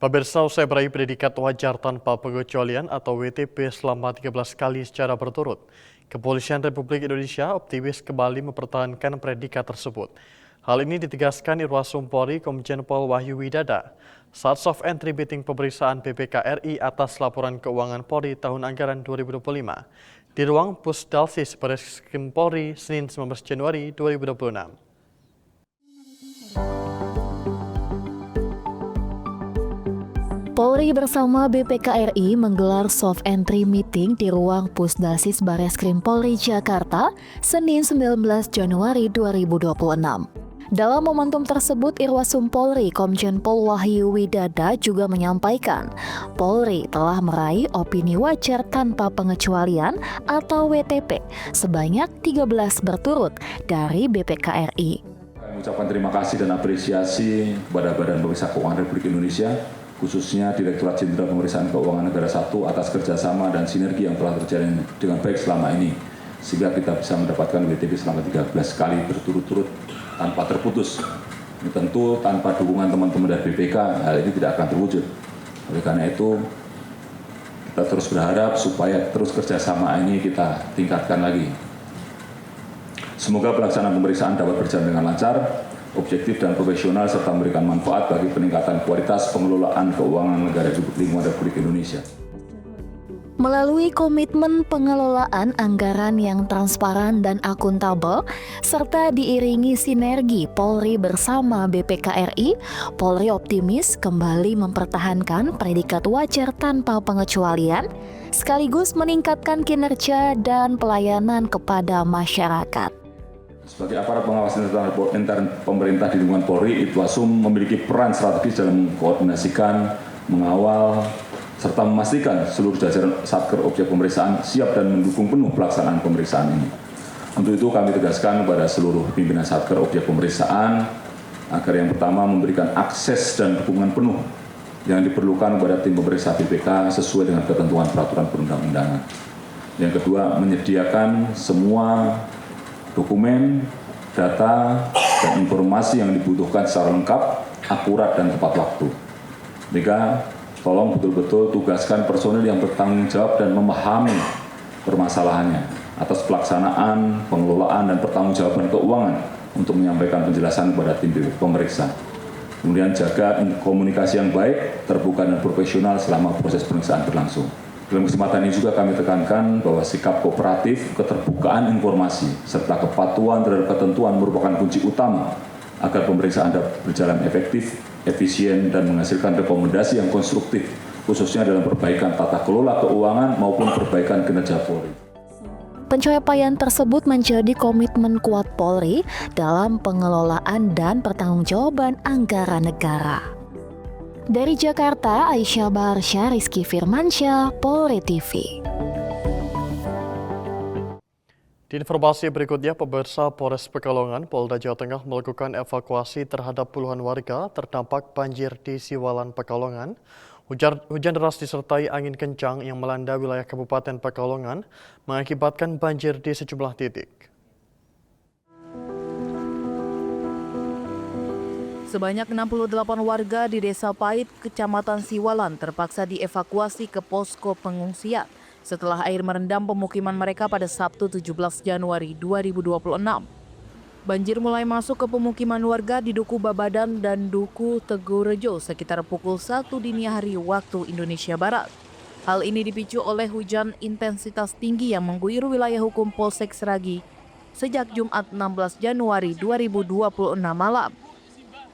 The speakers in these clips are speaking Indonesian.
Pemirsa, usai meraih predikat wajar tanpa pengecualian atau WTP selama 13 kali secara berturut, Kepolisian Republik Indonesia optimis kembali mempertahankan predikat tersebut. Hal ini ditegaskan Irwasum Polri Komjen Pol Wahyu Widada saat soft entry meeting pemeriksaan BPK RI atas laporan keuangan Polri tahun anggaran 2025 di ruang Pusdalsis Barreskrim Polri Senin 19 Januari 2026. Polri bersama BPK RI menggelar soft entry meeting di ruang Pusdasis Barreskrim Polri Jakarta, Senin 19 Januari 2026. Dalam momentum tersebut, Irwasum Polri Komjen Pol Wahyu Widada juga menyampaikan, Polri telah meraih opini wajar tanpa pengecualian atau WTP sebanyak 13 berturut dari BPK RI. Kami ucapkan terima kasih dan apresiasi kepada Badan Pemeriksa Keuangan Republik Indonesia, khususnya Direktorat Jenderal Pemeriksaan Keuangan Negara 1 atas kerjasama dan sinergi yang telah terjalin dengan baik selama ini, sehingga kita bisa mendapatkan WTP selama 13 kali berturut-turut tanpa terputus. Ini tentu tanpa dukungan teman-teman dari BPK, hal ini tidak akan terwujud. Oleh karena itu, kita terus berharap supaya terus kerjasama ini kita tingkatkan lagi. Semoga pelaksanaan pemeriksaan dapat berjalan dengan lancar, objektif dan profesional, serta memberikan manfaat bagi peningkatan kualitas pengelolaan keuangan negara lingkungan Republik Indonesia. Melalui komitmen pengelolaan anggaran yang transparan dan akuntabel, serta diiringi sinergi Polri bersama BPK RI, Polri optimis kembali mempertahankan predikat wajar tanpa pengecualian, sekaligus meningkatkan kinerja dan pelayanan kepada masyarakat. Sebagai aparat pengawas intern pemerintah di lingkungan Polri, Irwasum memiliki peran strategis dalam mengkoordinasikan, mengawal, serta memastikan seluruh jajaran Satker objek pemeriksaan siap dan mendukung penuh pelaksanaan pemeriksaan ini. Untuk itu kami tegaskan kepada seluruh pimpinan Satker objek pemeriksaan agar yang pertama memberikan akses dan dukungan penuh yang diperlukan kepada tim pemeriksa BPK sesuai dengan ketentuan peraturan perundang-undangan. Yang kedua, menyediakan semua dokumen, data, dan informasi yang dibutuhkan secara lengkap, akurat, dan tepat waktu. Maka tolong betul-betul tugaskan personil yang bertanggung jawab dan memahami permasalahannya atas pelaksanaan, pengelolaan, dan pertanggungjawaban keuangan untuk menyampaikan penjelasan kepada tim pemeriksa. Kemudian jaga komunikasi yang baik, terbuka, dan profesional selama proses pemeriksaan berlangsung. Dalam kesempatan ini juga kami tekankan bahwa sikap kooperatif, keterbukaan informasi, serta kepatuhan terhadap ketentuan merupakan kunci utama agar pemeriksaan dapat berjalan efektif, efisien, dan menghasilkan rekomendasi yang konstruktif, khususnya dalam perbaikan tata kelola keuangan maupun perbaikan kinerja Polri. Pencapaian tersebut menjadi komitmen kuat Polri dalam pengelolaan dan pertanggungjawaban anggaran negara. Dari Jakarta, Aisyah Baharsya, Rizky Firmansyah, Polri TV. Di informasi berikutnya, pemirsa, Polres Pekalongan, Polda Jawa Tengah melakukan evakuasi terhadap puluhan warga terdampak banjir di Siwalan, Pekalongan. Hujan deras disertai angin kencang yang melanda wilayah Kabupaten Pekalongan mengakibatkan banjir di sejumlah titik. Sebanyak 68 warga di Desa Pait, Kecamatan Siwalan terpaksa dievakuasi ke posko pengungsian setelah air merendam pemukiman mereka pada Sabtu 17 Januari 2026. Banjir mulai masuk ke pemukiman warga di Duku Babadan dan Duku Tegurejo sekitar pukul 1 dini hari waktu Indonesia Barat. Hal ini dipicu oleh hujan intensitas tinggi yang mengguyur wilayah hukum Polsek Seragi sejak Jumat 16 Januari 2026 malam.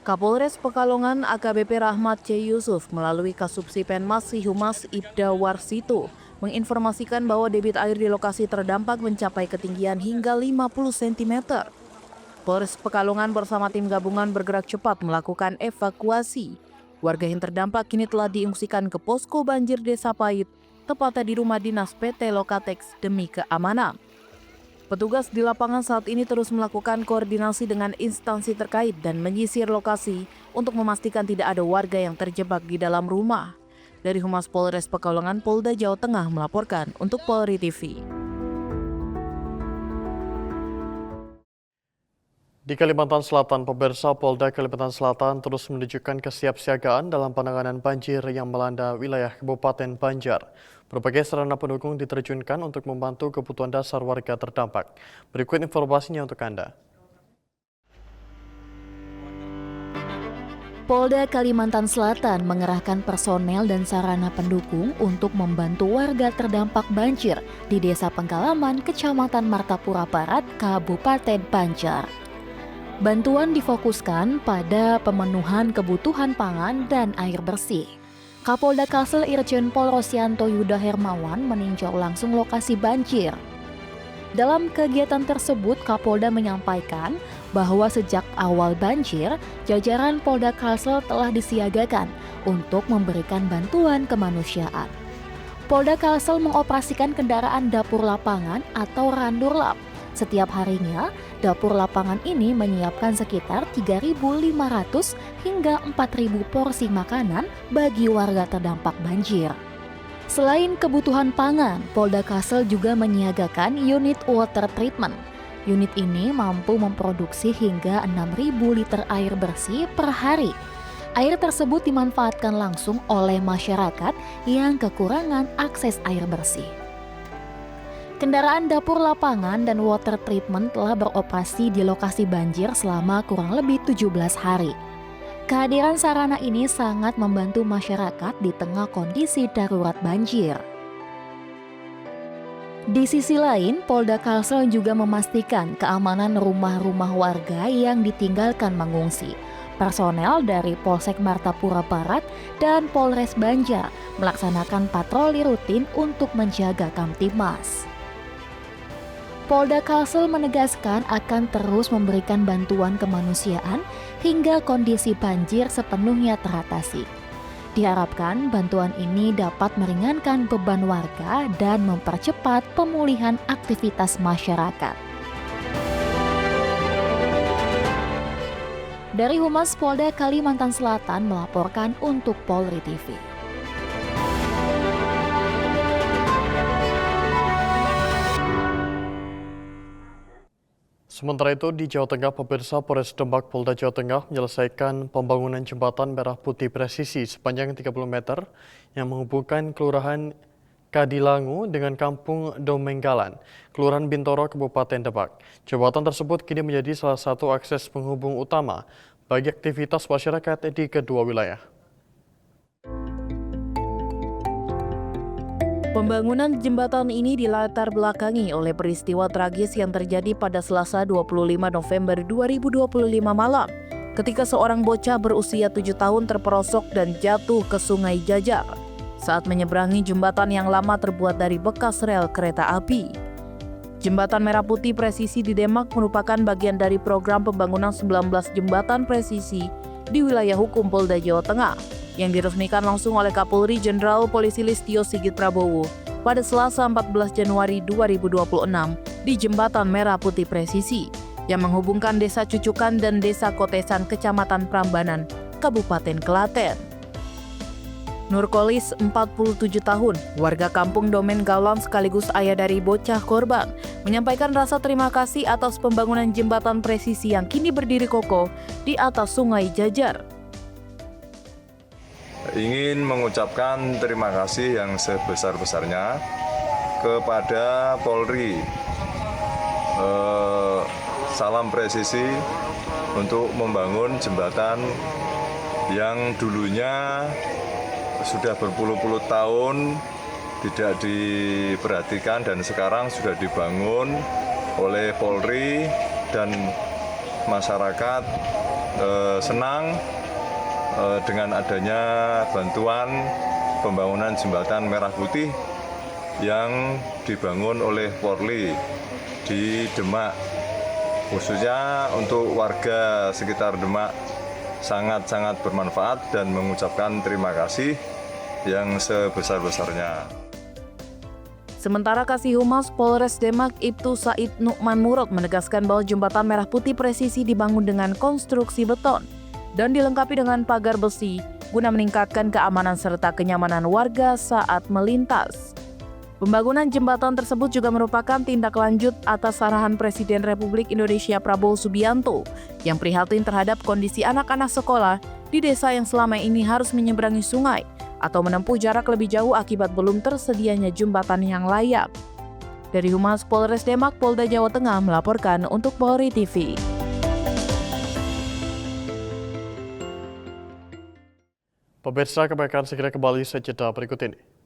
Kapolres Pekalongan AKBP Rahmat C. Yusuf melalui Kasubsi Penmas Humas Ibda Warsito menginformasikan bahwa debit air di lokasi terdampak mencapai ketinggian hingga 50 cm. Polres Pekalongan bersama tim gabungan bergerak cepat melakukan evakuasi. Warga yang terdampak kini telah diungsikan ke posko banjir Desa Pait, tepatnya di rumah dinas PT Lokatex demi keamanan. Petugas di lapangan saat ini terus melakukan koordinasi dengan instansi terkait dan menyisir lokasi untuk memastikan tidak ada warga yang terjebak di dalam rumah. Dari Humas Polres Pekalongan, Polda Jawa Tengah melaporkan untuk Polri TV. Di Kalimantan Selatan, pemirsa, Polda Kalimantan Selatan terus menunjukkan kesiapsiagaan dalam penanganan banjir yang melanda wilayah Kabupaten Banjar. Berbagai sarana pendukung diterjunkan untuk membantu kebutuhan dasar warga terdampak. Berikut informasinya untuk Anda. Polda Kalimantan Selatan mengerahkan personel dan sarana pendukung untuk membantu warga terdampak banjir di Desa Penggalaman, Kecamatan Martapura Barat, Kabupaten Banjar. Bantuan difokuskan pada pemenuhan kebutuhan pangan dan air bersih. Kapolda Kalsel Irjen Pol Rosyanto Yuda Hermawan meninjau langsung lokasi banjir. Dalam kegiatan tersebut, Kapolda menyampaikan bahwa sejak awal banjir, jajaran Polda Kalsel telah disiagakan untuk memberikan bantuan kemanusiaan. Polda Kalsel mengoperasikan kendaraan dapur lapangan atau Randurlap. Setiap harinya, dapur lapangan ini menyiapkan sekitar 3.500 hingga 4.000 porsi makanan bagi warga terdampak banjir. Selain kebutuhan pangan, Polda Kalsel juga menyiagakan unit water treatment. Unit ini mampu memproduksi hingga 6.000 liter air bersih per hari. Air tersebut dimanfaatkan langsung oleh masyarakat yang kekurangan akses air bersih. Kendaraan dapur lapangan dan water treatment telah beroperasi di lokasi banjir selama kurang lebih 17 hari. Kehadiran sarana ini sangat membantu masyarakat di tengah kondisi darurat banjir. Di sisi lain, Polda Kalsel juga memastikan keamanan rumah-rumah warga yang ditinggalkan mengungsi. Personel dari Polsek Martapura Barat dan Polres Banjar melaksanakan patroli rutin untuk menjaga Kamtibmas. Polda Kalsel menegaskan akan terus memberikan bantuan kemanusiaan hingga kondisi banjir sepenuhnya teratasi. Diharapkan bantuan ini dapat meringankan beban warga dan mempercepat pemulihan aktivitas masyarakat. Dari Humas Polda Kalimantan Selatan melaporkan untuk Polri TV. Sementara itu, di Jawa Tengah, pemirsa, Polres Demak Polda Jawa Tengah menyelesaikan pembangunan jembatan merah putih presisi sepanjang 30 meter yang menghubungkan Kelurahan Kadilangu dengan Kampung Domenggalan, Kelurahan Bintoro, Kabupaten Demak. Jembatan tersebut kini menjadi salah satu akses penghubung utama bagi aktivitas masyarakat di kedua wilayah. Pembangunan jembatan ini dilatar belakangi oleh peristiwa tragis yang terjadi pada Selasa 25 November 2025 malam ketika seorang bocah berusia 7 tahun terperosok dan jatuh ke Sungai Jajar saat menyeberangi jembatan yang lama terbuat dari bekas rel kereta api. Jembatan Merah Putih Presisi di Demak merupakan bagian dari program pembangunan 19 jembatan presisi di wilayah hukum Polda Jawa Tengah yang diresmikan langsung oleh Kapolri Jenderal Polisi Listio Sigit Prabowo pada Selasa 14 Januari 2026 di Jembatan Merah Putih Presisi yang menghubungkan Desa Cucukan dan Desa Kotesan, Kecamatan Prambanan, Kabupaten Klaten. Nurkolis, 47 tahun, warga kampung Domenggalan sekaligus ayah dari bocah korban, menyampaikan rasa terima kasih atas pembangunan jembatan presisi yang kini berdiri kokoh di atas Sungai Jajar. Ingin mengucapkan terima kasih yang sebesar-besarnya kepada Polri. Salam presisi untuk membangun jembatan yang dulunya sudah berpuluh-puluh tahun tidak diperhatikan dan sekarang sudah dibangun oleh Polri dan masyarakat senang dengan adanya bantuan pembangunan jembatan Merah Putih yang dibangun oleh Polri di Demak. Khususnya untuk warga sekitar Demak sangat-sangat bermanfaat dan mengucapkan terima kasih yang sebesar-besarnya. Sementara Kasih Humas Polres Demak Ibtu Said Nukman Murad menegaskan bahwa jembatan Merah Putih presisi dibangun dengan konstruksi beton dan dilengkapi dengan pagar besi guna meningkatkan keamanan serta kenyamanan warga saat melintas. Pembangunan jembatan tersebut juga merupakan tindak lanjut atas arahan Presiden Republik Indonesia Prabowo Subianto yang prihatin terhadap kondisi anak-anak sekolah di desa yang selama ini harus menyeberangi sungai atau menempuh jarak lebih jauh akibat belum tersedianya jembatan yang layak. Dari Humas Polres Demak, Polda Jawa Tengah melaporkan untuk Polri TV. Pemirsa, kami akan segera kembali sejenak berikut ini.